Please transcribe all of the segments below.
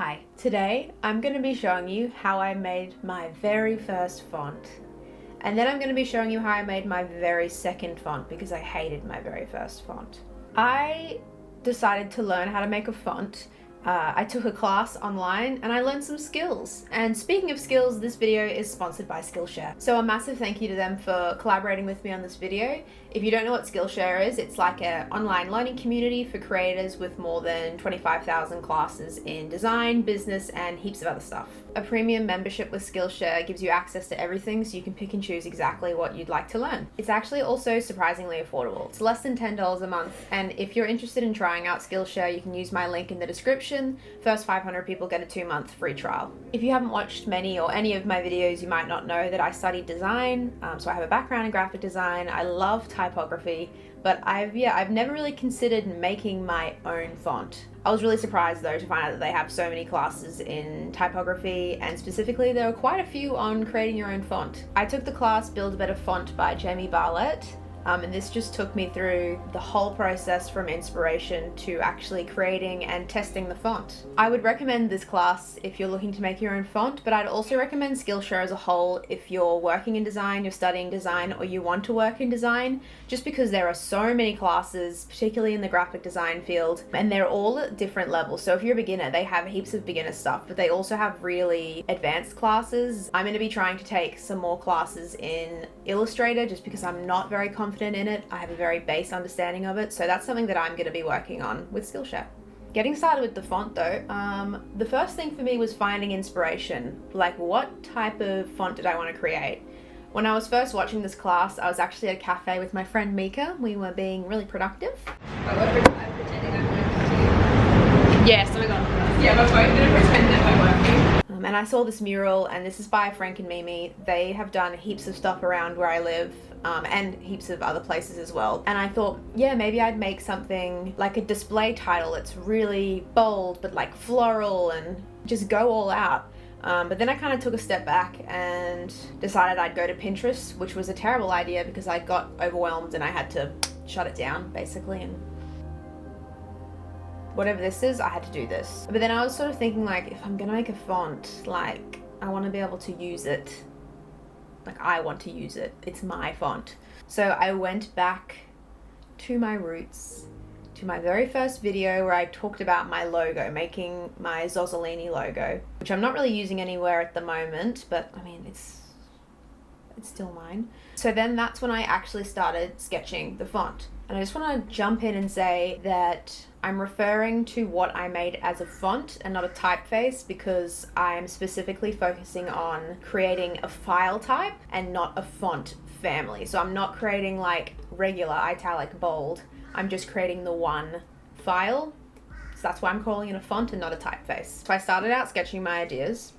Hi, today I'm going to be showing you how I made my very first font. And then I'm going to be showing you how I made my very second font because I hated my very first font. I decided to learn how to make a font. I took a class online and I learned some skills. And speaking of skills, this video is sponsored by Skillshare. So a massive thank you to them for collaborating with me on this video. If you don't know what Skillshare is, it's like an online learning community for creators with more than 25,000 classes in design, business, and heaps of other stuff. A premium membership with Skillshare gives you access to everything so you can pick and choose exactly what you'd like to learn. It's actually also surprisingly affordable. It's less than $10 a month, and if you're interested in trying out Skillshare, you can use my link in the description. First 500 people get a 2-month free trial. If you haven't watched many or any of my videos, you might not know that I studied design, so I have a background in graphic design. I love typography, but I've never really considered making my own font. I was really surprised though to find out that they have so many classes in typography, and specifically there are quite a few on creating your own font. I took the class Build a Better Font by Jamie Barlett, and this just took me through the whole process from inspiration to actually creating and testing the font. I would recommend this class if you're looking to make your own font, but I'd also recommend Skillshare as a whole if you're working in design, you're studying design, or you want to work in design, just because there are so many classes, particularly in the graphic design field, and they're all at different levels. So if you're a beginner, they have heaps of beginner stuff, but they also have really advanced classes. I'm going to be trying to take some more classes in Illustrator just because I'm not very confident in it. I have a very base understanding of it, so that's something that I'm going to be working on with Skillshare. Getting started with the font though, the first thing for me was finding inspiration. Like, what type of font did I want to create? When I was first watching this class, I was actually at a cafe with my friend Mika. We were being really productive. I'm pretending I'm working. Yes, oh my god. Yeah, but I'm going to pretend that I'm working. And I saw this mural, and this is by Frank and Mimi. They have done heaps of stuff around where I live, and heaps of other places as well. And I thought, yeah, maybe I'd make something like a display title that's really bold, but like floral, and just go all out. But then I kind of took a step back and decided I'd go to Pinterest, which was a terrible idea because I got overwhelmed and I had to shut it down basically, and whatever this is, I had to do this. But then I was sort of thinking, like, if I'm gonna make a font, like, I want to be able to use it. Like, I want to use it. It's my font. So I went back to my roots, to my very first video where I talked about my logo, making my Zozzolini logo, which I'm not really using anywhere at the moment, but I mean, it's still mine. So then that's when I actually started sketching the font. And I just want to jump in and say that I'm referring to what I made as a font and not a typeface, because I'm specifically focusing on creating a file type and not a font family. So I'm not creating like regular italic bold. I'm just creating the one file. So that's why I'm calling it a font and not a typeface. So I started out sketching my ideas,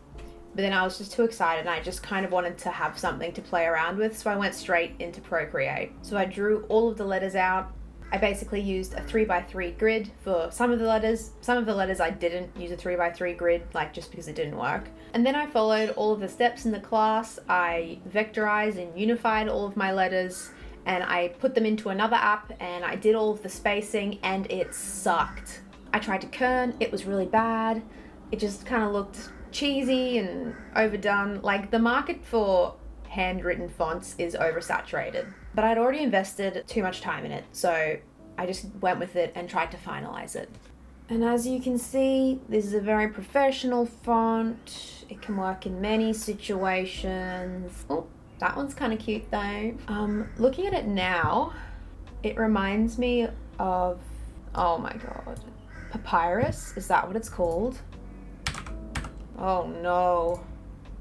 but then I was just too excited and I just kind of wanted to have something to play around with, so I went straight into Procreate. So I drew all of the letters out. I basically used a 3x3 grid for some of the letters. Some of the letters I didn't use a 3x3 grid, like just because it didn't work. And then I followed all of the steps in the class. I vectorized and unified all of my letters, and I put them into another app, and I did all of the spacing, and it sucked. I tried to kern, it was really bad. It just kind of looked cheesy and overdone. Like, the market for handwritten fonts is oversaturated, but I'd already invested too much time in it, so I just went with it and tried to finalize it. And as you can see, this is a very professional font. It can work in many situations. Oh, that one's kind of cute though. Looking at it now, it reminds me of, oh my god, papyrus. Is that what it's called? Oh no,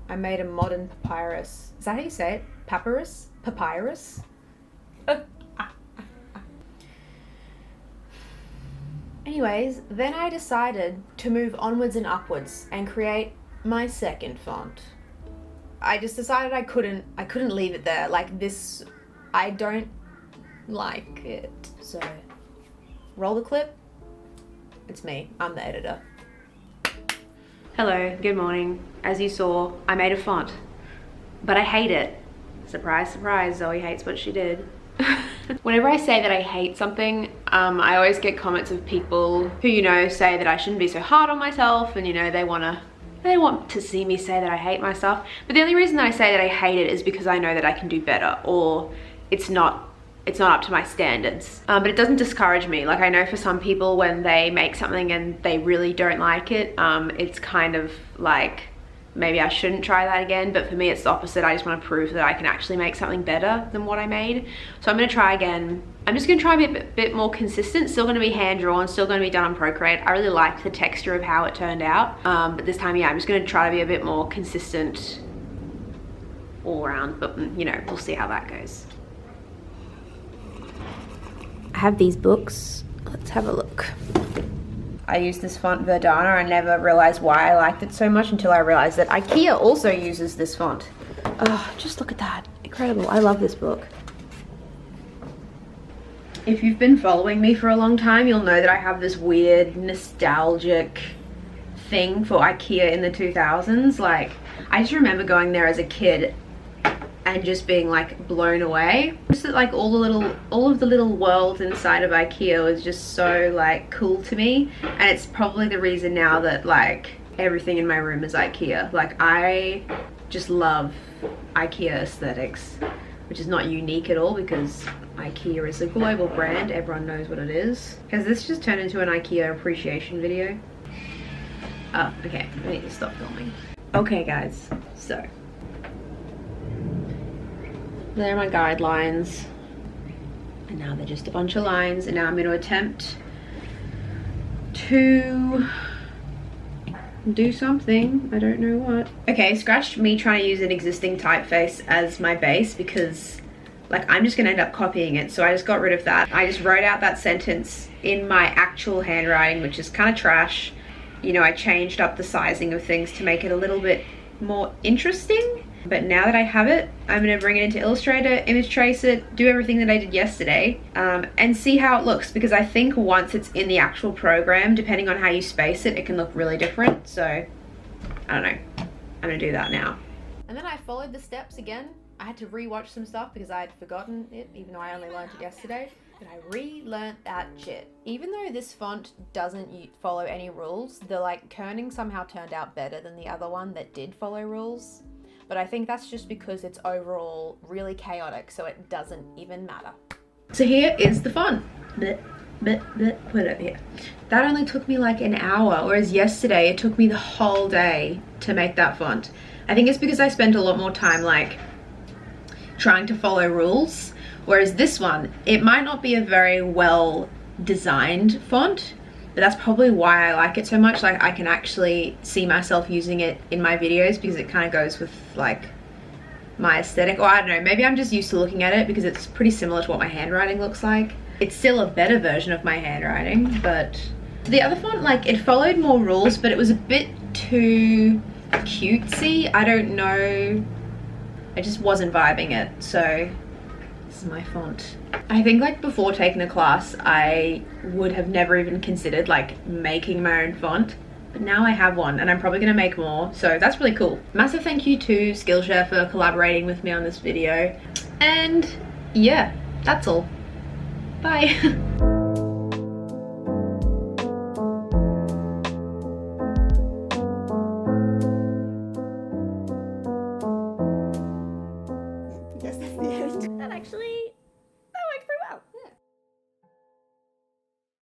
I made a modern papyrus. Is that how you say it? Papyrus? Papyrus? Anyways, then I decided to move onwards and upwards and create my second font. I just decided I couldn't leave it there. Like this, I don't like it. So, roll the clip. It's me, I'm the editor. Hello, good morning. As you saw, I made a font, but I hate it. Surprise, surprise, Zoe hates what she did. Whenever I say that I hate something, I always get comments of people who, you know, say that I shouldn't be so hard on myself, and, you know, they want to see me say that I hate myself. But the only reason that I say that I hate it is because I know that I can do better, or it's not up to my standards. But it doesn't discourage me. Like, I know for some people, when they make something and they really don't like it, it's kind of like, maybe I shouldn't try that again. But for me, it's the opposite. I just want to prove that I can actually make something better than what I made. So I'm going to try again. I'm just going to try and be a bit more consistent. Still going to be hand drawn, still going to be done on Procreate. I really liked the texture of how it turned out. But this time, yeah, I'm just going to try to be a bit more consistent all around. But, you know, we'll see how that goes. I have these books. Let's have a look. I use this font Verdana. I never realized why I liked it so much until I realized that IKEA also uses this font. Oh, just look at that. Incredible. I love this book. If you've been following me for a long time, you'll know that I have this weird nostalgic thing for IKEA in the 2000s. Like, I just remember going there as a kid and just being like blown away. Just that, like, all of the little worlds inside of IKEA was just so like cool to me, and it's probably the reason now that like everything in my room is IKEA. Like, I just love IKEA aesthetics, which is not unique at all because IKEA is a global brand. Everyone knows what it is. Has this just turned into an IKEA appreciation video? Oh, okay, I need to stop filming. Okay guys, so there are my guidelines, and now they're just a bunch of lines, and now I'm going to attempt to do something. I don't know what. Okay, scratch me trying to use an existing typeface as my base, because like I'm just going to end up copying it, so I just got rid of that. I just wrote out that sentence in my actual handwriting, which is kind of trash. You know, I changed up the sizing of things to make it a little bit more interesting. But now that I have it, I'm going to bring it into Illustrator, image trace it, do everything that I did yesterday, and see how it looks, because I think once it's in the actual program, depending on how you space it, it can look really different. So, I don't know. I'm going to do that now. And then I followed the steps again. I had to re-watch some stuff because I had forgotten it, even though I only learned it yesterday. But I relearned that shit. Even though this font doesn't follow any rules, the like kerning somehow turned out better than the other one that did follow rules. But I think that's just because it's overall really chaotic, so it doesn't even matter. So here is the font. Put it over here. That only took me like an hour, whereas yesterday it took me the whole day to make that font. I think it's because I spent a lot more time like trying to follow rules, whereas this one, it might not be a very well designed font, but that's probably why I like it so much. Like, I can actually see myself using it in my videos because it kind of goes with like my aesthetic. Or I don't know, maybe I'm just used to looking at it because it's pretty similar to what my handwriting looks like. It's still a better version of my handwriting, but the other font, like, it followed more rules, but it was a bit too cutesy. I don't know, I just wasn't vibing it. So this is my font. I think like before taking a class, I would have never even considered like making my own font, but now I have one and I'm probably gonna make more, so that's really cool. Massive thank you to Skillshare for collaborating with me on this video, and yeah, that's all. Bye.